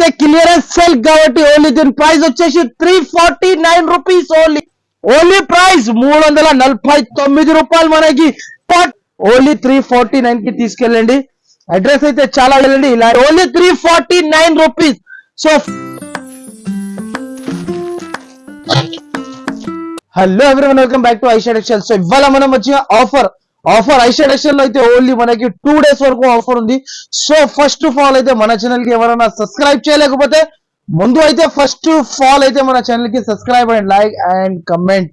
అయితే clearance sale కాబట్టి only దీని ప్రైస్ వచ్చేసి 349 రూపీస్ ఓన్లీ ప్రైస్ 349 రూపాయలు మనకి ఓన్లీ 349 కి తీసుకెళ్ళండి. అడ్రస్ అయితే చాలా వెళ్ళండి ఇలా only 349 rupees. So hello everyone, welcome back to Aisha textiles. So ఇవాళ మనం వచ్చిన ఆఫర్ ఐషా టెక్స్టైల్ లో అయితే ఓన్లీ మనకి 2 days వరకు ఆఫర్ ఉంది. సో ఫస్ట్ ఆఫ్ ఆల్ అయితే మన ఛానల్ కి ఎవరైనా సబ్స్క్రైబ్ చేయలేకపోతే ముందు అయితే ఫస్ట్ ఆఫ్ ఆల్ అయితే మన ఛానల్ కి subscribe and like and comment.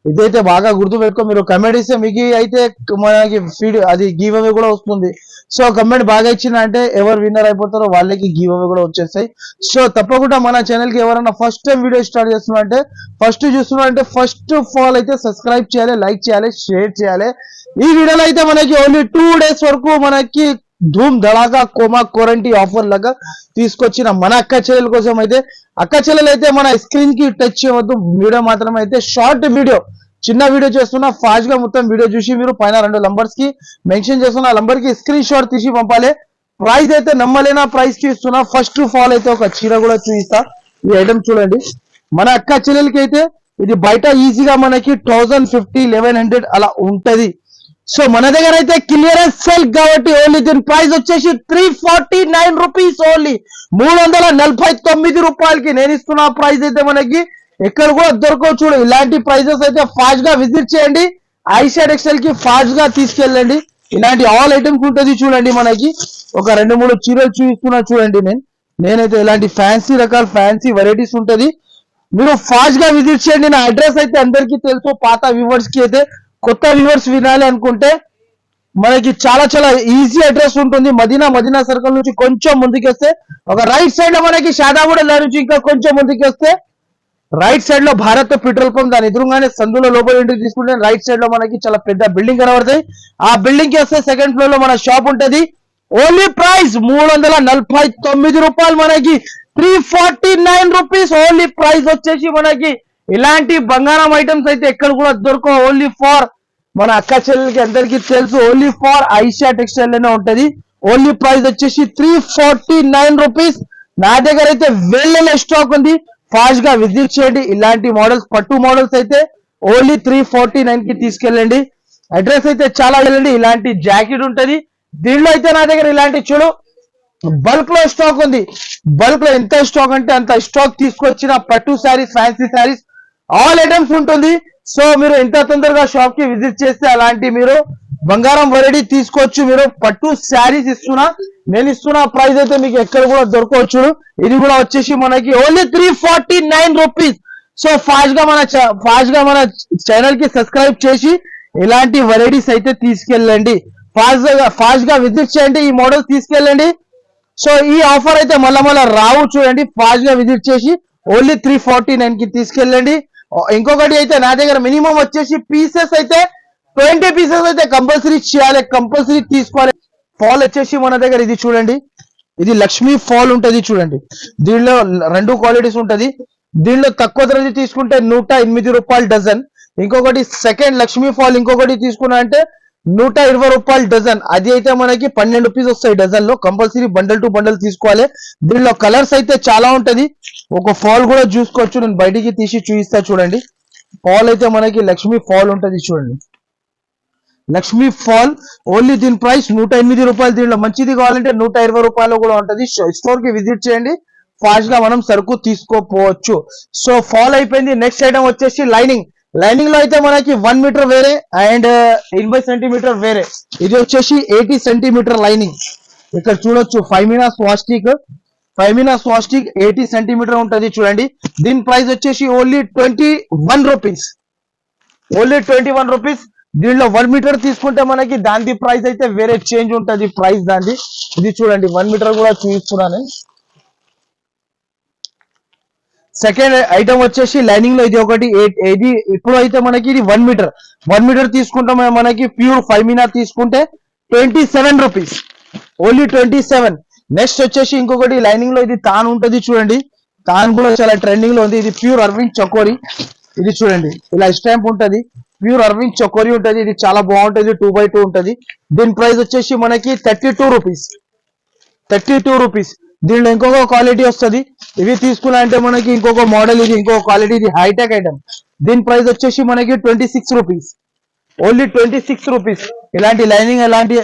ఇదైతే బాగా గుర్తు పెట్టుకో, మీరు కమెంట్ ఇస్తే మీకు అయితే మనకి ఫీడ్ అది గివ్ అవే కూడా వస్తుంది. సో కమెంట్ బాగా ఇచ్చిన అంటే ఎవరు విన్నర్ అయిపోతారో వాళ్ళకి గివ్ అవే కూడా వచ్చేస్తాయి. సో తప్పకుండా మన ఛానల్ కి ఎవరైనా ఫస్ట్ టైం వీడియో స్టార్ట్ చేస్తున్నారంటే ఫస్ట్ ఆఫ్ ఆల్ అయితే సబ్స్క్రైబ్ చేయాలి, లైక్ చేయాలి, షేర్ చేయాలి. ఈ వీడియోలో అయితే మనకి ఓన్లీ 2 days వరకు మనకి ధూమ్ ధడాకా కోమా క్వారంటీ ఆఫర్ లాగా తీసుకొచ్చిన మన అక్క చెల్లెల కోసం అయితే అక్క చెల్లెలు అయితే మన స్క్రీన్ కి టచ్ చేయవద్దు, వీడియో మాత్రమే అయితే షార్ట్ వీడియో చిన్న వీడియో చేస్తున్నా. ఫాస్ట్ గా మొత్తం వీడియో చూసి మీరు పైన 2 నంబర్స్ కి మెన్షన్ చేస్తున్న ఆ నంబర్ కి స్క్రీన్ షాట్ తీసి పంపాలి. ప్రైస్ అయితే నమ్మలేనా ప్రైస్ కి ఇస్తున్నా. ఫస్ట్ ఆఫ్ ఆల్ అయితే ఒక చీర కూడా చూపిస్తా. ఈ ఐటమ్ చూడండి, మన అక్క చెల్లెలకి అయితే ఇది బయట ఈజీగా మనకి 1050 1100 అలా ఉంటది. సో మన దగ్గర అయితే క్లియరెన్స్ సేల్ కాబట్టి ఓన్లీ దీని ప్రైస్ వచ్చేసి 349 రూపీస్ ఓన్లీ 349 రూపాయలకి నేను ఇస్తున్న ప్రైస్ అయితే మనకి ఎక్కడ కూడా దొరకవు. చూడు ఇలాంటి ప్రైజెస్ అయితే ఫాస్ట్ గా విజిట్ చేయండి, ఐషా టెక్స్టైల్ కి ఫాస్ట్ గా తీసుకెళ్ళండి. ఇలాంటి ఆల్ ఐటమ్స్ ఉంటుంది. చూడండి మనకి ఒక 2-3 చీరలు చూపిస్తున్నా చూడండి. నేనైతే ఇలాంటి ఫ్యాన్సీ రకాల ఫ్యాన్సీ వెరైటీస్ ఉంటది, మీరు ఫాస్ట్ గా విజిట్ చేయండి. నా అడ్రస్ అయితే అందరికీ తెలుసు, పాత వ్యూవర్స్ కి అయితే కొత్త వ్యూవర్స్ వినాలి అనుకుంటే మనకి చాలా చాలా ఈజీ అడ్రస్ ఉంటుంది. మదీనా సర్కిల్ నుంచి కొంచెం ముందుకు వస్తే ఒక రైట్ సైడ్ లో మనకి షాదాగూడ నుంచి ఇంకా కొంచెం ముందుకు వస్తే రైట్ సైడ్ లో భారత్ పెట్రోల్ పంప్, దాని ఎదురుగానే సందులో లోపల ఇంటికి తీసుకుంటే రైట్ సైడ్ లో మనకి చాలా పెద్ద బిల్డింగ్ కనబడతాయి. ఆ బిల్డింగ్ కి వస్తే సెకండ్ ఫ్లోర్ లో మన షాప్ ఉంటది. ఓన్లీ ప్రైస్ 349 రూపాయలు మనకి 349 రూపీస్ ఓన్లీ ప్రైస్ వచ్చేసి మనకి ఇలాంటి బంగారం ఐటమ్స్ అయితే ఎక్కడ కూడా దొరకవు. ఓన్లీ ఫార్ మన అక్క చెల్లెలకి అందరికీ తెలుసు, ఓన్లీ ఫార్ ఐషా టెక్స్టైల్ లోనే ఉంటది. ఓన్లీ ప్రైస్ వచ్చేసి 349 రూపీస్. నా దగ్గర అయితే వెళ్ళే స్టాక్ ఉంది, ఫాస్ట్ గా విజిట్ చేయండి. ఇలాంటి మోడల్స్ పట్టు మోడల్స్ అయితే ఓన్లీ 349 కి తీసుకెళ్ళండి. అడ్రస్ అయితే చాలా వెళ్ళండి. ఇలాంటి జాకెట్ ఉంటది దీనిలో అయితే నా దగ్గర ఇలాంటి చూడు బల్క్ లో స్టాక్ ఉంది. బల్క్ లో ఎంత స్టాక్ అంటే అంత స్టాక్ తీసుకొచ్చిన పట్టు saris, fancy saris, all items ఉంటుంది. సో మీరు ఎంత తొందరగా షాప్ కి విజిట్ చేస్తే అలాంటి మీరు బంగారం వెరైటీ తీసుకోవచ్చు. మీరు పట్టు శారీస్ నేను ఇస్తున్న ప్రైస్ అయితే మీకు ఎక్కడ కూడా దొరకవచ్చు. ఇది కూడా వచ్చేసి మనకి ఓన్లీ 349 రూపీస్. సో ఫాస్ట్ గా మన ఛానల్ కి సబ్స్క్రైబ్ చేసి ఇలాంటి వెరైటీస్ అయితే తీసుకెళ్ళండి. ఫాస్ట్ గా విజిట్ చేయండి, ఈ మోడల్స్ తీసుకెళ్ళండి. సో ఈ ఆఫర్ అయితే మళ్ళా రావు. చూడండి ఫాస్ట్ గా విజిట్ చేసి ఓన్లీ 349 కి తీసుకెళ్ళండి. ఇంకొకటి అయితే నా దగ్గర మినిమం వచ్చేసి పీసెస్ అయితే 20 పీసెస్ అయితే కంపల్సరీ చేయాలి, కంపల్సరీ తీసుకోవాలి. ఫాల్ వచ్చేసి మన దగ్గర ఇది చూడండి, ఇది లక్ష్మీ ఫాల్ ఉంటది చూడండి. దీనిలో 2 క్వాలిటీస్ ఉంటది. దీనిలో తక్కువ ధరది తీసుకుంటే 108 రూపాయలు డజన్. ఇంకొకటి సెకండ్ లక్ష్మీ ఫాల్ ఇంకొకటి తీసుకున్నా అంటే 120 రూపాయలు డజన్. అది అయితే మనకి 12 పీస్ వస్తాయి డజన్ లో. కంపల్సరీ బండల్ టు బండల్ తీసుకోవాలి. దీనిలో కలర్స్ అయితే చాలా ఉంటది. ఒక ఫాల్ కూడా చూసుకోవచ్చు, నేను బయటికి తీసి చూపిస్తా చూడండి. ఫాల్ అయితే మనకి లక్ష్మీ ఫాల్ ఉంటది చూడండి, లక్ష్మీ ఫాల్. ఓన్లీ దీని ప్రైస్ 108 రూపాయలు. దీనిలో మంచిది కావాలంటే 120 రూపాయలు కూడా ఉంటది. స్టోర్ కి విజిట్ చేయండి, ఫాస్ట్ గా మనం సరుకు తీసుకోపోవచ్చు. సో ఫాల్ అయిపోయింది. నెక్స్ట్ ఐటమ్ వచ్చేసి లైనింగ్ లో అయితే మనకి 1 మీటర్ వేరే అండ్ 80 సెంటీమీటర్ వేరే. ఇది వచ్చేసి 80 సెంటీమీటర్ లైనింగ్. ఇక్కడ చూడొచ్చు 5 మీనా స్వాస్టిక్ 80 సెంటీమీటర్ ఉంటది చూడండి. దీని ప్రైస్ వచ్చేసి ఓన్లీ 21 రూపీస్. Only 21 rupees. దీనిలో 1 మీటర్ తీసుకుంటే మనకి దాని ప్రైస్ అయితే వేరే చేంజ్ ఉంటది ప్రైస్ దాన్ని. ఇది చూడండి 1 మీటర్ కూడా చూపిస్తున్నాను. సెకండ్ ఐటమ్ వచ్చేసి లైనింగ్ లో ఇది ఒకటి. ఇది ఇప్పుడు అయితే మనకి ఇది 1 మీటర్ తీసుకుంటాం మనకి ప్యూర్ 5 మీనా తీసుకుంటే 27 రూపీస్. ఓన్లీ 27. నెక్స్ట్ వచ్చేసి ఇంకొకటి లైనింగ్ లో ఇది తాన్ ఉంటది చూడండి. తాన్ కూడా చాలా ట్రెండింగ్ లో ఉంది. ఇది ప్యూర్ అరవింద్ చకోరి. ఇది చూడండి ఇలా స్టాంప్ ఉంటది, ప్యూర్ అరవింద్ చకోరి ఉంటది. ఇది చాలా బాగుంటది, 2x2 ఉంటది. దీని ప్రైస్ వచ్చేసి మనకి 32 రూపీస్. దీనిలో ఇంకొక క్వాలిటీ వస్తుంది. ఇవి తీసుకున్నారంటే మనకి ఇంకొక మోడల్, ఇది ఇంకొక క్వాలిటీ, ఇది హైటెక్ ఐటమ్. దీని ప్రైస్ వచ్చేసి మనకి 26 రూపీస్, ఓన్లీ 26 రూపీస్. ఇలాంటి లైనింగ్ ఎలాంటి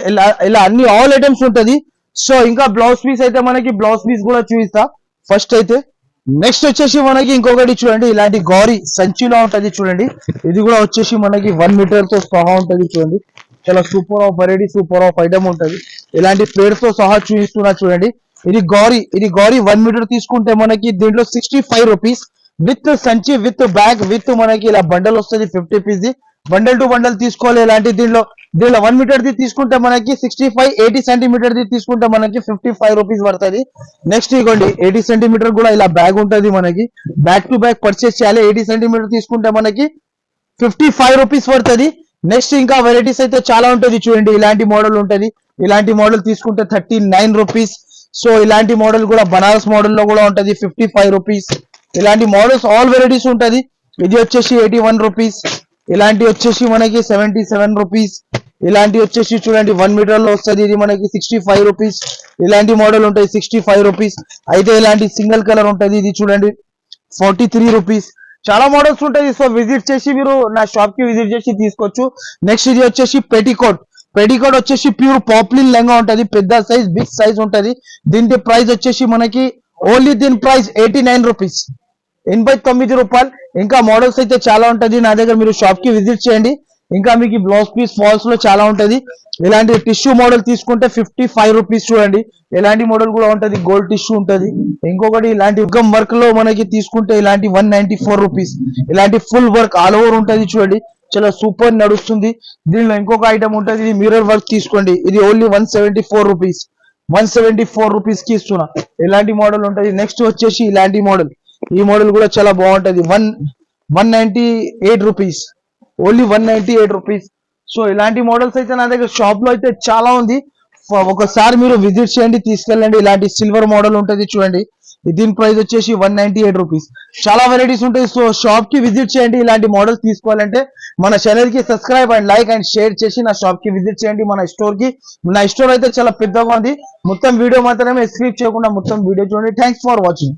ఇలా అన్ని ఆల్ ఐటమ్స్ ఉంటది. సో ఇంకా బ్లౌజ్ పీస్ అయితే మనకి బ్లౌజ్ పీస్ కూడా చూపిస్తా ఫస్ట్ అయితే. నెక్స్ట్ వచ్చేసి మనకి ఇంకొకటి చూడండి, ఇలాంటి గౌరీ సంచిలో ఉంటది చూడండి. ఇది కూడా వచ్చేసి మనకి 1 మీటర్ తో సహా ఉంటది చూడండి. చాలా super of variety, super of item ఉంటది. ఇలాంటి పేరుతో తో సహా చూపిస్తున్నా చూడండి. ఇది గౌరీ 1 మీటర్ తీసుకుంటే మనకి దీంట్లో 65 రూపీస్ విత్ సంచి, విత్ బ్యాగ్, విత్ మనకి ఇలా బండల్ వస్తుంది 50 పీస్ ది. బండల్ టు బండల్ తీసుకోవాలి. ఇలాంటి దీనిలో 1 మీటర్ ది తీసుకుంటే మనకి 65, 80 సెంటీమీటర్ ది తీసుకుంటే మనకి 55 రూపీస్ పడుతుంది. నెక్స్ట్ ఇగోండి 80 సెంటీమీటర్ కూడా ఇలా బ్యాగ్ ఉంటది మనకి. బ్యాక్ టు బ్యాక్ పర్చేస్ చేయాలి. 80 సెంటీమీటర్ తీసుకుంటే మనకి 55 రూపీస్ పడుతుంది. నెక్స్ట్ ఇంకా వెరైటీస్ అయితే చాలా ఉంటది చూడండి. ఇలాంటి మోడల్ ఉంటది. ఇలాంటి మోడల్ తీసుకుంటే 39 రూపీస్. సో ఇలాంటి మోడల్ కూడా బనారస్ మోడల్ లో కూడా ఉంటది 55 రూపీస్. ఇలాంటి మోడల్స్ ఆల్ వెరైటీస్ ఉంటది. ఇది వచ్చేసి 81 రూపీస్. ఇలాంటి వచ్చేసి మనకి 77 రూపీస్. ఇలాంటి వచ్చేసి చూడండి 1 మీటర్ లో వస్తుంది, ఇది మనకి 65 రూపీస్. ఇలాంటి మోడల్ ఉంటాయి 65 రూపీస్. అయితే ఇలాంటి సింగిల్ కలర్ ఉంటది, ఇది చూడండి 43 రూపీస్. చాలా మోడల్స్ ఉంటాయి. సో విజిట్ చేసి మీరు నా షాప్ కి విజిట్ చేసి తీసుకోవచ్చు. నెక్స్ట్ ఇది వచ్చేసి పెటికోట్. పెటికోట్ వచ్చేసి ప్యూర్ పాప్లిన్ లెంగా ఉంటది, పెద్ద సైజ్, బిగ్ సైజ్ ఉంటది. దీని ప్రైస్ వచ్చేసి మనకి ఓన్లీ దీని ప్రైస్ 89 రూపీస్, 89 రూపాయలు. ఇంకా మోడల్స్ అయితే చాలా ఉంటది నా దగ్గర, మీరు షాప్ కి విజిట్ చేయండి. ఇంకా మీకు బ్లౌజ్ పీస్ ఫాల్స్ లో చాలా ఉంటది. ఇలాంటి టిష్యూ మోడల్ తీసుకుంటే 55 రూపీస్ చూడండి. ఇలాంటి మోడల్ కూడా ఉంటది, గోల్డ్ టిష్యూ ఉంటది. ఇంకొకటి ఇలాంటి వర్క్ లో మనకి తీసుకుంటే ఇలాంటి 194 రూపీస్. ఇలాంటి ఫుల్ వర్క్ ఆల్ ఓవర్ ఉంటది చూడండి, చాలా సూపర్ నడుస్తుంది. దీనిలో ఇంకొక ఐటమ్ ఉంటది, ఇది మిర్రర్ వర్క్ తీసుకోండి. ఇది ఓన్లీ 174 రూపీస్, 174 రూపీస్ కి ఇస్తున్నా. ఇలాంటి మోడల్ ఉంటది. నెక్స్ట్ వచ్చేసి ఇలాంటి మోడల్, ఈ మోడల్ కూడా చాలా బాగుంటది. 198 రూపీస్, ఓన్లీ 198 రూపీస్. సో ఇలాంటి మోడల్స్ అయితే నా దగ్గర షాప్ లో అయితే చాలా ఉంది. ఒకసారి మీరు విజిట్ చేయండి, తీసుకెళ్ళండి. ఇలాంటి సిల్వర్ మోడల్ ఉంటది చూడండి, దీని ప్రైస్ వచ్చేసి 198 రూపీస్. చాలా వెరైటీస్ ఉంటాయి. సో షాప్ కి విజిట్ చేయండి. ఇలాంటి మోడల్స్ తీసుకోవాలంటే మన ఛానల్ కి subscribe and like and share చేసి నా షాప్ కి విజిట్ చేయండి. మన స్టోర్ కి, నా స్టోర్ అయితే చాలా పెద్దగా ఉంది. మొత్తం వీడియో మాత్రమే స్క్రిప్ట్ చేయకుండా మొత్తం వీడియో చూడండి. Thanks for watching.